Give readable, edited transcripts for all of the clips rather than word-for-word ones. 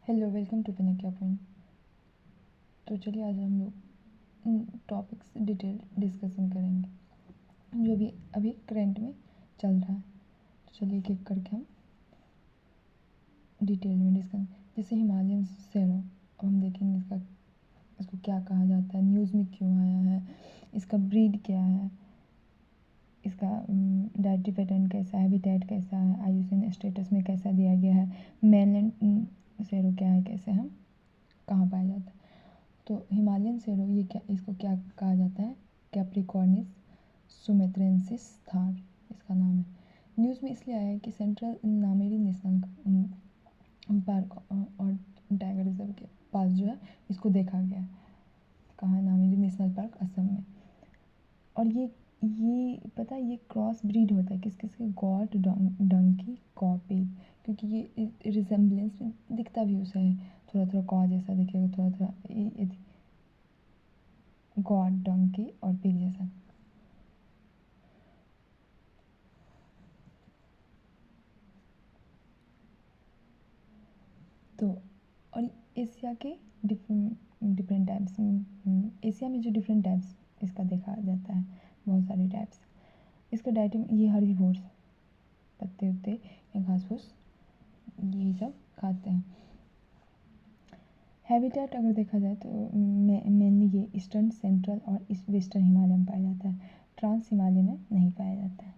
Hello, welcome to पिनकिया point. तो चलिए आज हम लोग टॉपिक्स डिटेल डिस्कशन करेंगे जो भी अभी करंट में चल रहा है। तो चलिए एक एक करके हम डिटेल में डिस्कस। जैसे हिमालयन शेरो, अब हम देखेंगे इसको क्या कहा जाता है, न्यूज़ में क्यों आया है, इसका ब्रीड क्या है, इसका डाइटरी पैटर्न कैसा है, हैबिटेट कैसा है, आईयूसीएन स्टेटस में कैसा दिया गया है, मेनलैंड शेरो क्या है, कैसे हम कहाँ पाया जाता है। तो हिमालयन शेरो ये इसको क्या कहा जाता है, कैप्रिकॉर्निस सुमेत्रेंसिस थार इसका नाम है। न्यूज़ में इसलिए आया है कि सेंट्रल नामेरी नेशनल पार्क और टाइगर रिजर्व के पास जो है इसको देखा गया है। कहाँ है, नामेरी नेशनल पार्क असम में। और ये पता है ये क्रॉस ब्रीड होता है किस किस के, गॉट डंकी कॉपी, क्योंकि ये रिजेम्बलेंस दिखता भी उसे है, थोड़ा थोड़ा कॉ जैसा दिखेगा, थोड़ा थोड़ा गॉड डंकी और पिग जैसा। तो और एशिया के डिफरेंट टाइप्स, एशिया में जो डिफरेंट टाइप्स इसका देखा जाता है, बहुत सारे टाइप्स। इसका डाइट में ये हर्बीवोर्स, पत्ते उत्ते या घास फूस यही सब खाते हैं। हैबिटेट अगर देखा जाए तो मेनली ये ईस्टर्न, सेंट्रल और वेस्टर्न हिमालय में पाया जाता है, ट्रांस हिमालय में नहीं पाया जाता है।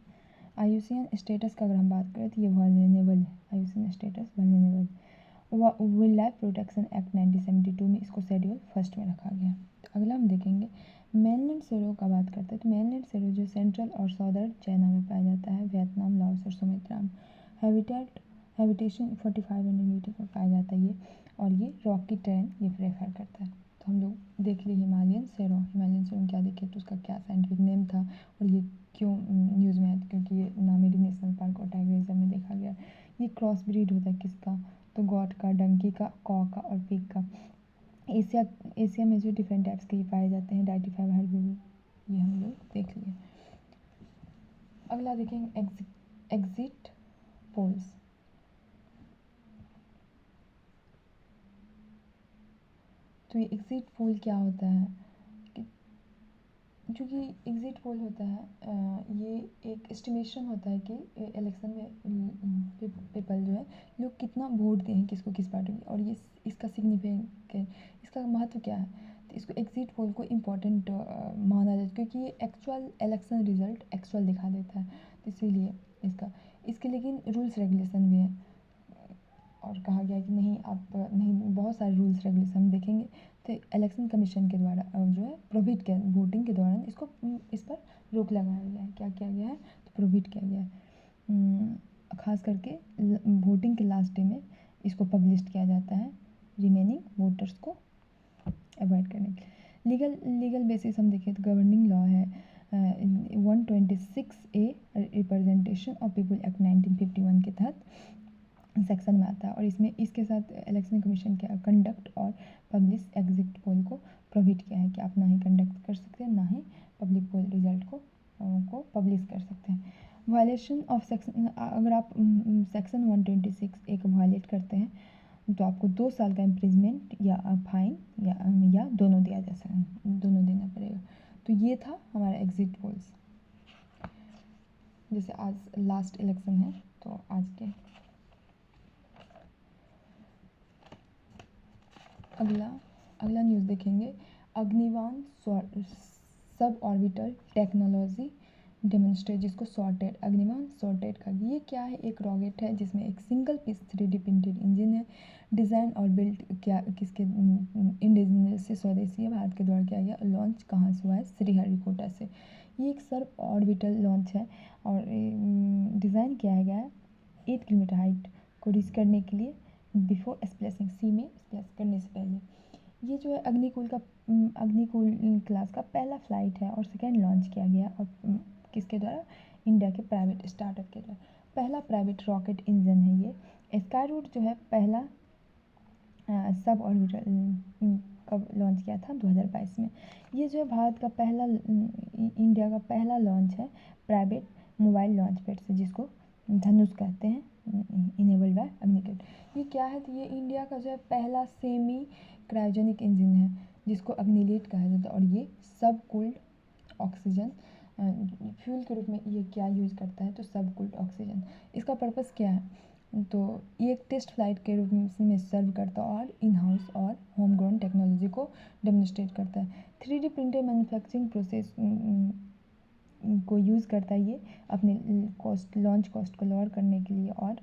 आईयूसीएन स्टेटस का अगर हम बात करें तो ये वल्नरेबल है, IUCN status vulnerable. Wild life protection act 1972 में इसको शेड्यूल फर्स्ट में रखा गया। तो अगला हम देखेंगे मेनलैंड शेरो का बात करते हैं। तो मेनलैंड शेरो जो सेंट्रल और साउदर्न चाइना में पाया जाता है, वियतनाम, लाओस और सुमेत्रा में। हैबिटेशन 4500 मीटर पर पाया जाता है ये, और ये रॉकी टेरेन ये प्रेफर करता है। तो हम लोग देख लिए हिमालयन शेरो। हिमालयन शेरो में क्या देखे तो उसका क्या साइंटिफिक नेम था और ये क्यों न्यूज़ में आया, क्योंकि ये नामेरी नेशनल पार्क और टाइगर रिजर्व में देखा गया। ये क्रॉस ब्रीड होता है किसका, तो गॉट का, डंकी का, कॉ का और पिग का। एशिया में जो डिफरेंट टाइप्स के ये पाए जाते हैं, डाइटिफाइव हर्बीवोर, ये हम लोग देख लिए। अगला देखेंगे एग्जिट पोल्स। तो ये एग्जिट पोल क्या होता है, जो कि एग्जिट पोल होता है ये एक एस्टिमेशन होता है कि इलेक्शन में पीपल जो है लोग कितना वोट दें किसको किस पार्टी को, और ये इसका सिग्निफिकेंट, इसका महत्व क्या है। तो इसको एग्जिट पोल को इम्पोर्टेंट माना जाता है, क्योंकि ये एक्चुअल इलेक्शन रिजल्ट एक्चुअल दिखा देता है। तो इसीलिए इसके लेकिन रूल्स रेगुलेशन भी हैं, और कहा गया कि नहीं आप नहीं, बहुत सारे रूल्स रेगुलेशन हम देखेंगे। तो इलेक्शन कमीशन के द्वारा जो है प्रोहिबिट किया, वोटिंग के दौरान इस पर रोक लगाया गया है। क्या किया गया है, तो प्रोहिबिट किया गया है। खास करके वोटिंग के लास्ट डे में इसको पब्लिश किया जाता है, रिमेनिंग वोटर्स को अवॉइड करने के लिए। लीगल बेसिस हम देखें तो गवर्निंग लॉ है 126A representation of people act 1951 के तहत सेक्शन में आता है, और इसमें इसके साथ इलेक्शन कमीशन के कंडक्ट और पब्लिश एग्जिट पोल को प्रोहिबिट किया है कि आप ना ही कंडक्ट कर सकते हैं, ना ही पब्लिक पोल रिजल्ट को पब्लिश कर सकते हैं। वायलेशन ऑफ सेक्शन, अगर आप सेक्शन 126 एक वायलेट करते हैं तो आपको 2 साल का इम्प्रिजमेंट या फाइन या दोनों दिया जा सकता, दोनों देना पड़ेगा। तो ये था हमारा एग्जिट पोल्स। जैसे आज लास्ट इलेक्शन है तो आज के अगला न्यूज़ देखेंगे, Agnibaan sub orbital technology demonstrate, जिसको सॉर्टेड अग्निबाण सॉर्टेड का। ये क्या है, एक रॉकेट है जिसमें एक single piece 3D printed engine है, डिज़ाइन और बिल्ड क्या किसके, इंडिजिनस से, स्वदेशी है, भारत के द्वारा किया गया। लॉन्च कहाँ से हुआ है, श्रीहरिकोटा से। ये एक सब ऑर्बिटल लॉन्च है, और डिज़ाइन किया गया है 8 किलोमीटर हाइट को रीच करने के लिए बिफोर स्प्लैशिंग, सी में स्प्लैश करने से पहले। ये जो है अग्निकुल क्लास का पहला फ्लाइट है और सेकेंड लॉन्च किया गया, और किसके द्वारा, इंडिया के प्राइवेट स्टार्टअप के द्वारा। पहला प्राइवेट रॉकेट इंजन है ये। स्काई रूट जो है पहला सब ऑर्बिटल कब लॉन्च किया था, 2022 में। ये जो है भारत का पहला, इंडिया का पहला लॉन्च है प्राइवेट मोबाइल लॉन्च पैड से, जिसको धनुष कहते हैं, इनेबल्ड बाय अग्निकुल। ये क्या है, तो ये इंडिया का जो है पहला सेमी क्रायोजेनिक इंजन है जिसको अग्निलेट कहा जाता है, और ये सब कूल्ड ऑक्सीजन फ्यूल के रूप में ये क्या यूज़ करता है, तो सब कूल्ड ऑक्सीजन। इसका पर्पस क्या है, तो ये एक टेस्ट फ्लाइट के रूप में सर्व करता है और इन हाउस और होम ग्रोन टेक्नोलॉजी को डेमोन्स्ट्रेट करता है। 3D प्रिंटेड मैन्युफैक्चरिंग प्रोसेस को यूज़ करता है ये अपने लॉन्च कॉस्ट को लोअर करने के लिए और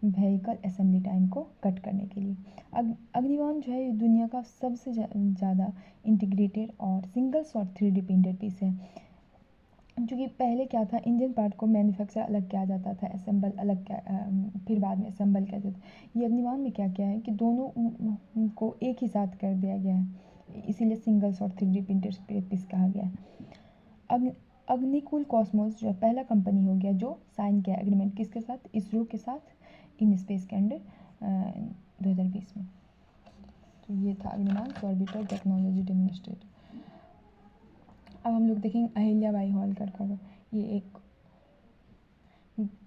व्हीकल असेंबली टाइम को कट करने के लिए। अग्निबाण जो है दुनिया का सबसे ज़्यादा इंटीग्रेटेड और single source 3D printed piece है। क्योंकि पहले क्या था, इंजन पार्ट को मैन्युफैक्चर अलग किया जाता था, असेंबल अलग फिर बाद में असेंबल किया जाता था। ये अग्निबाण में क्या क्या है कि दोनों को एक ही साथ कर दिया गया है, इसीलिए single source 3D printed piece कहा गया है। अग्निकुल कॉस्मोस जो है पहला कंपनी हो गया जो साइन किया एग्रीमेंट किसके साथ, इसरो के साथ इन स्पेस के अंडर 2020 में। तो ये था अग्निबाण ऑर्बिटर टेक्नोलॉजी डेमोन्स्ट्रेट। अब हम लोग देखेंगे अहिल्याबाई होलकर का। ये एक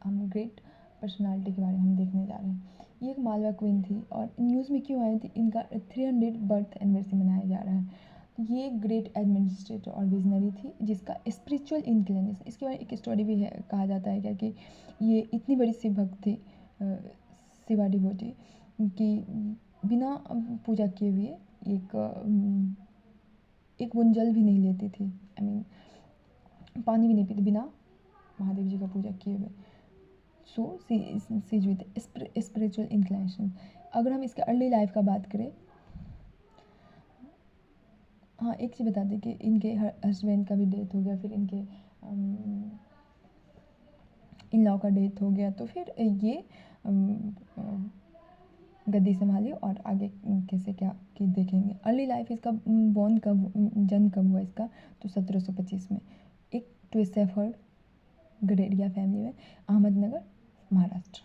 हम ग्रेट पर्सनालिटी के बारे में हम देखने जा रहे हैं। ये एक मालवा क्वीन थी और न्यूज़ में क्यों आई थी, इनका 300 बर्थ एनिवर्सरी मनाया जा रहा है। ये एक ग्रेट एडमिनिस्ट्रेटर और विजनरी थी जिसका स्पिरिचुअल इंक्लिनेशन, इसके बारे में एक स्टोरी भी है, कहा जाता है क्या कि ये इतनी बड़ी शिव भक्त थी, शिवा डिवोटी, कि बिना पूजा किए हुए एक बूंद जल भी नहीं लेती थी, आई मीन पानी भी नहीं पीती बिना महादेव जी का पूजा किए हुए। सो सीज विद स्पिरिचुअल इंक्लिनेशन। अगर हम इसके अर्ली लाइफ का बात करें, हाँ एक चीज़ बता दें कि इनके हस्बैंड का भी डेथ हो गया, फिर इनके इन लॉ का डेथ हो गया, तो फिर ये गद्दी संभाली और आगे कैसे क्या कि देखेंगे। अर्ली लाइफ इसका बॉर्न कब, जन्म कब हुआ इसका, तो 1725 में एक ट्विसेफर्ड गडेरिया फैमिली में, अहमदनगर महाराष्ट्र।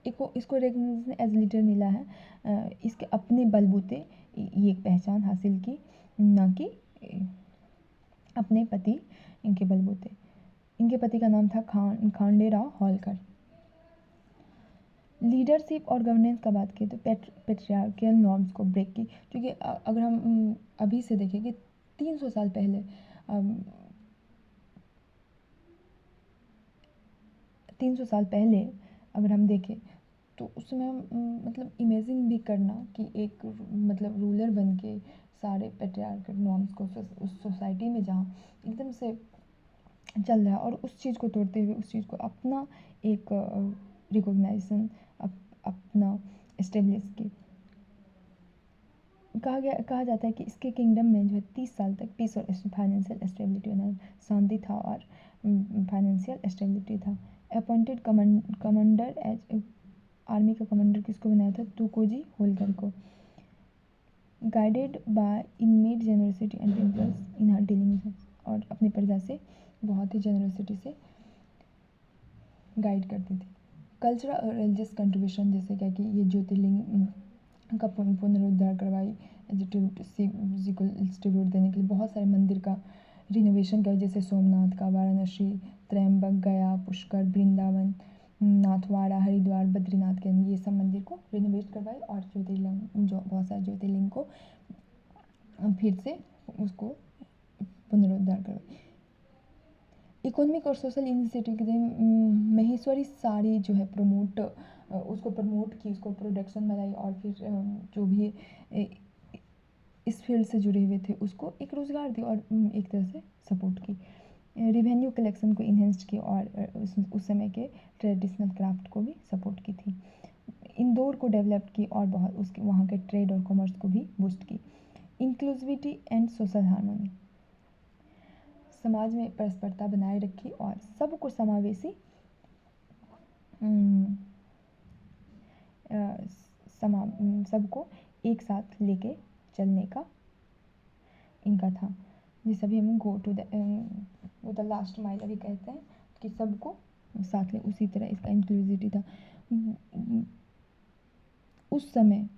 इसको रिकग्निशन एज लीडर मिला है, इसके अपने बलबूते ये एक पहचान हासिल की, ना कि अपने पति इनके बलबूते। इनके पति का नाम था खांडेराव होलकर। लीडरशिप और गवर्नेंस का बात की तो पेट्रियार्कियल नॉर्म्स को ब्रेक की, क्योंकि अगर हम अभी से देखें कि 300 साल पहले 300 साल पहले अगर हम देखें तो उस समय हम मतलब इमेजिन भी करना कि एक मतलब रूलर बन के सारे पेट्रियार्कल नॉर्म्स को उस सोसाइटी में जहाँ एकदम से चल रहा है और उस चीज़ को तोड़ते हुए उस चीज़ को अपना एक रिकॉग्नाइजेशन अपना इस्टेब्लिश की। कहा जाता है कि इसके किंगडम में जो है 30 साल तक पीस और फाइनेंशियल स्टेबिलिटी होना, शांति था और फाइनेंशियल स्टेबिलिटी था। अपॉइंटेड कमांडर एज आर्मी का कमांडर किसको बनाया था, तुकोजी होलकर को। Guided by inmate generosity and pimples in her dealing, और अपनी प्रजा से बहुत ही जेनरसिटी से गाइड करती थी। कल्चरल और रिलीजियस कंट्रीब्यूशन, जैसे क्या कि ये ज्योतिर्लिंग का पुनरुद्धार करवाई, डिस्ट्रीब्यूट देने के लिए बहुत सारे मंदिर का रिनोवेशन किया, जैसे सोमनाथ का, वाराणसी, त्रयंबक, गया, पुष्कर, वृंदावन, नाथवाड़ा, हरिद्वार, बद्रीनाथ के ये सब मंदिर को रिनोवेट करवाई और ज्योतिर्लिंग जो बहुत सारे ज्योतिर्लिंग को फिर से उसको पुनरुद्धार करवाई। इकोनॉमिक और सोशल इनिशिएटिव के लिए महेश्वरी साड़ी जो है उसको प्रमोट की, उसको प्रोडक्शन में लाई और फिर जो भी इस फील्ड से जुड़े हुए थे उसको एक रोज़गार दी और एक तरह से सपोर्ट की। रिवेन्यू कलेक्शन को इन्हेंस की और उस समय के ट्रेडिशनल क्राफ्ट को भी सपोर्ट की थी। इंदौर को डेवलप की और बहुत उसके वहाँ के ट्रेड और कॉमर्स को भी बूस्ट की। इंक्लूसिविटी एंड सोशल हार्मोनी, समाज में परस्परता बनाए रखी और सबको समावेशी सबको एक साथ लेके चलने का इनका था। जिसे भी हम go to the last mile अभी कहते हैं कि सबको साथ ले, उसी तरह इसका इंक्लूसिविटी था। उस समय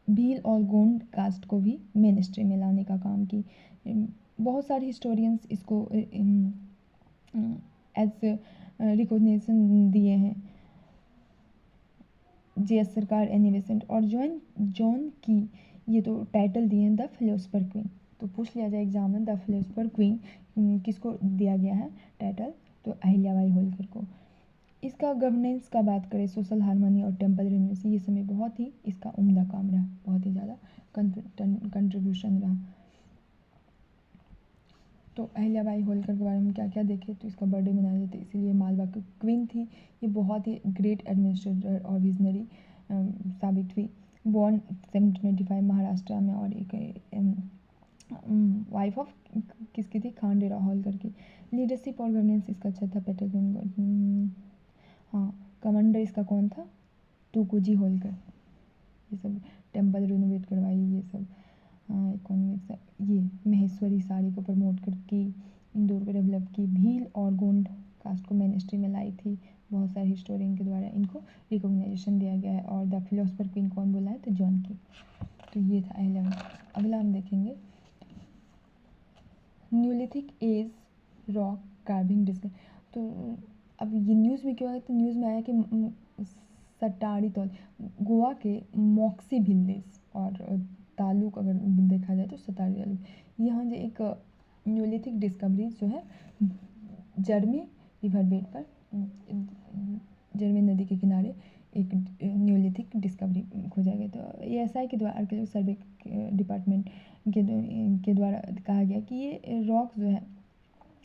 भील और गोंड कास्ट को भी मेन स्ट्रीम में लाने का काम की। बहुत सारे हिस्टोरियंस इसको एज रिकॉग्निशन दिए हैं। J.S. सरकार, एनी बेसेंट और जॉन की, ये तो टाइटल दिए हैं द फिलोसफर क्वीन। तो पूछ लिया जाए एग्जाम में द फिलोसफर क्वीन किसको दिया गया है टाइटल, तो अहिल्याबाई होलकर को। इसका गवर्नेंस का बात करें, सोशल हार्मनी और टेम्पल रिन्यूएशन, ये समय बहुत ही इसका उम्दा काम रहा, बहुत ही ज़्यादा कंट्रीब्यूशन रहा। तो अहिल्याबाई होलकर के बारे में क्या क्या देखें, तो इसका बर्थडे मनाया जाता है, इसीलिए मालवा की क्वीन थी। ये बहुत ही ग्रेट एडमिनिस्ट्रेटर और विजनरी साबित हुई। बॉर्न 1725 महाराष्ट्र में, और एक वाइफ ऑफ किसकी थी, खांडेराव होलकर की। लीडरशिप और गवर्नेंस इसका अच्छा था, पेट्रोल हाँ, कमांडर इसका कौन था, तुकोजी होलकर। ये सब टेम्पल रिनोवेट करवाई, ये सब इकोनॉमिक्स, ये महेश्वरी साड़ी को प्रमोट करके इंदौर को डेवलप की। भील और गोंड कास्ट को मेन स्ट्रीम में लाई थी, बहुत सारे हिस्टोरियन के द्वारा इनको रिकॉग्नाइजेशन दिया गया है। और द फिलोसफर क्वीन कौन बोला है, तो जॉन की। तो ये था अहिल्याबाई। अगला हम देखेंगे neolithic age rock carving disc. तो अब ये न्यूज़ में क्यों आया, तो न्यूज़ में आया कि सटारी तौल गोवा के मॉक्सी विलेज और तालुक अगर देखा जाए तो सतारी तालुक, यहाँ जो एक न्यूलिथिक डिस्कवरी जो है जर्मी रिवर बेड पर, जर्मी नदी के किनारे एक न्यूलिथिक डिस्कवरी खोजा गया। तो ये एसआई के द्वारा, आर्कियोलॉजी सर्वे डिपार्टमेंट के द्वारा कहा गया कि ये रॉक जो है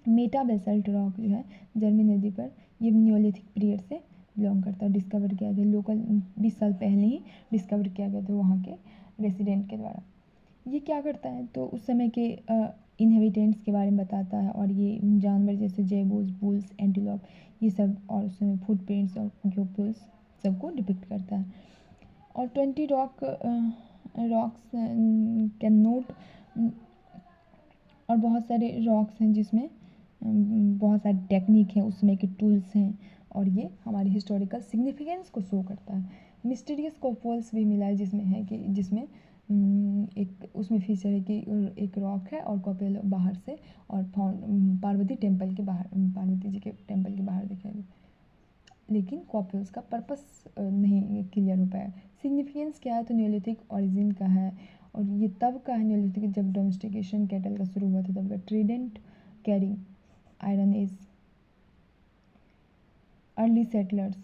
मेटा बेसल्ट रॉक जो है जर्मी नदी पर, ये न्यूलिथिक पीरियड से बिलोंग करता है। डिस्कवर किया गया लोकल 20 साल पहले ही डिस्कवर किया गया था वहाँ के रेसिडेंट के द्वारा। ये क्या करता है, तो उस समय के इनहेबिटेंट्स के बारे में बताता है, और ये जानवर जैसे जेबूस, बुल्स, एंटीलोप, ये सब, और उस समय फुटप्रिंट्स और ग्योपुल्स सबको डिपिक्ट करता है। और 20 रॉक्स कैन नोट, और बहुत सारे रॉक्स हैं जिसमें बहुत सारी टेक्निक है, उसमें के टूल्स हैं, और ये हमारी हिस्टोरिकल सिग्निफिकेंस को शो करता है। मिस्टीरियस कॉपल्स भी मिला है, जिसमें है कि जिसमें एक उसमें फीचर है कि एक रॉक है और कॉपल बाहर से, और पार्वती टेम्पल के बाहर, पार्वती जी के टेम्पल के बाहर दिखाई दे, लेकिन कॉपल्स का पर्पस नहीं क्लियर हो पाया। सिग्निफिकेंस क्या है, तो न्यूलिथिक ओरिजिन का है, और ये तब का है न्यूलिथिक जब डोमेस्टिकेशन कैटल का शुरू हुआ था, तब का trident carrying iron age, early settlers,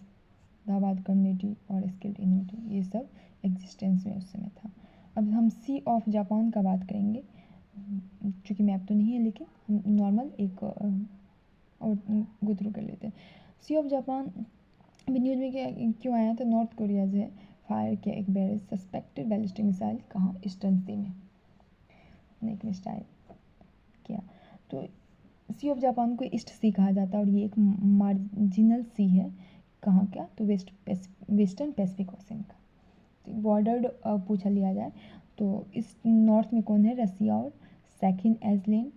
दावाद कम्युनिटी और स्किल्ड इन्वेंटी, ये सब एग्जिस्टेंस में उस समय था। अब हम सी ऑफ जापान का बात करेंगे, चूँकि मैप तो नहीं है लेकिन हम नॉर्मल एक और गो थ्रू कर लेते हैं। सी ऑफ जापान अभी न्यूज़ में क्या क्यों आया, तो नॉर्थ कोरिया जो है फायर किया एक बैरल सस्पेक्टेड बैलिस्टिक मिसाइल, कहाँ, ईस्टर्न सी में, एक मिसाइल किया। तो सी ऑफ जापान को ईस्ट सी कहा जाता है, और ये एक मार्जिनल सी है, कहाँ क्या, तो वेस्टर्न पैसिफिक ओशन का। तो बॉर्डर्ड पूछा लिया जाए तो इस नॉर्थ में कौन है, रसिया और सेकिन आइलैंड,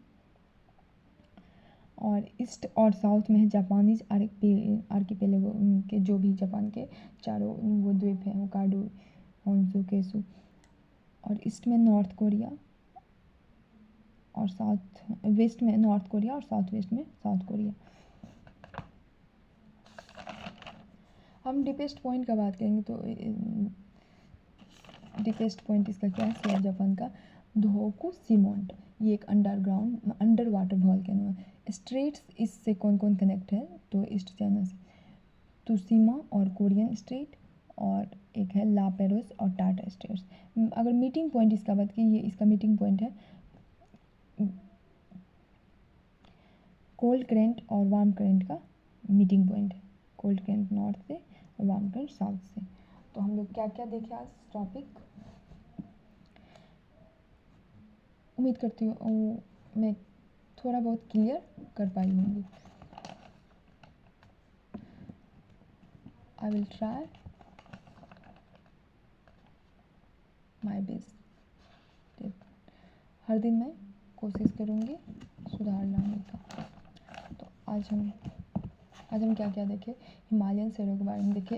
और ईस्ट और साउथ में है जापानीज आर्किपेलागो के, जो भी जापान के चारों वो द्वीप हैं, होक्काइडो, होन्शु, क्यूशू, और ईस्ट में नॉर्थ कोरिया, और साउथ वेस्ट में नॉर्थ कोरिया, और साउथ वेस्ट में साउथ कोरिया। हम डीपेस्ट पॉइंट का बात करेंगे, तो डीपेस्ट पॉइंट इसका क्या है, सी ऑफ जापान का धोकुशिमोट, ये एक अंडर वाटर वॉल्केनो है। स्ट्रेट्स इससे कौन कौन कनेक्ट है, तो ईस्ट चाइना से तुशिमा और कोरियन स्ट्रेट, और एक है ला पेरोस और टाटा स्ट्रेट्स। अगर मीटिंग पॉइंट इसका बात की, ये इसका मीटिंग पॉइंट है कोल्ड करेंट और वार्म करेंट का मीटिंग पॉइंट है, कोल्ड करेंट नॉर्थ से और वार्म करेंट साउथ से। तो हम लोग क्या क्या देखे आज टॉपिक, उम्मीद करती हूँ मैं थोड़ा बहुत क्लियर कर पाई होंगी। I will try my best, हर दिन मैं कोशिश करूँगी सुधार लाने का। तो आज हम क्या क्या देखे, हिमालयन शेयरों के बारे में देखे,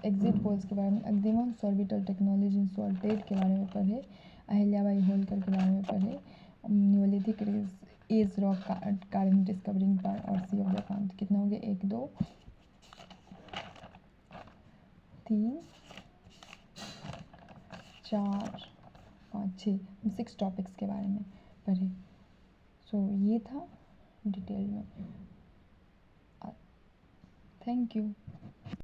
एग्जिट पोल्स के बारे में, अग्निमन सॉर्बिटल टेक्नोलॉजी सॉल्टेड के बारे में पढ़े, अहिल्याबाई होलकर के बारे में पढ़े, Neolithic age rock carving discovering पर, और सी ऑफ जापान। कितना हो गया, 1 2 3 4 5 6 टॉपिक्स के बारे में पढ़े। सो ये था डिटेल में। Thank you.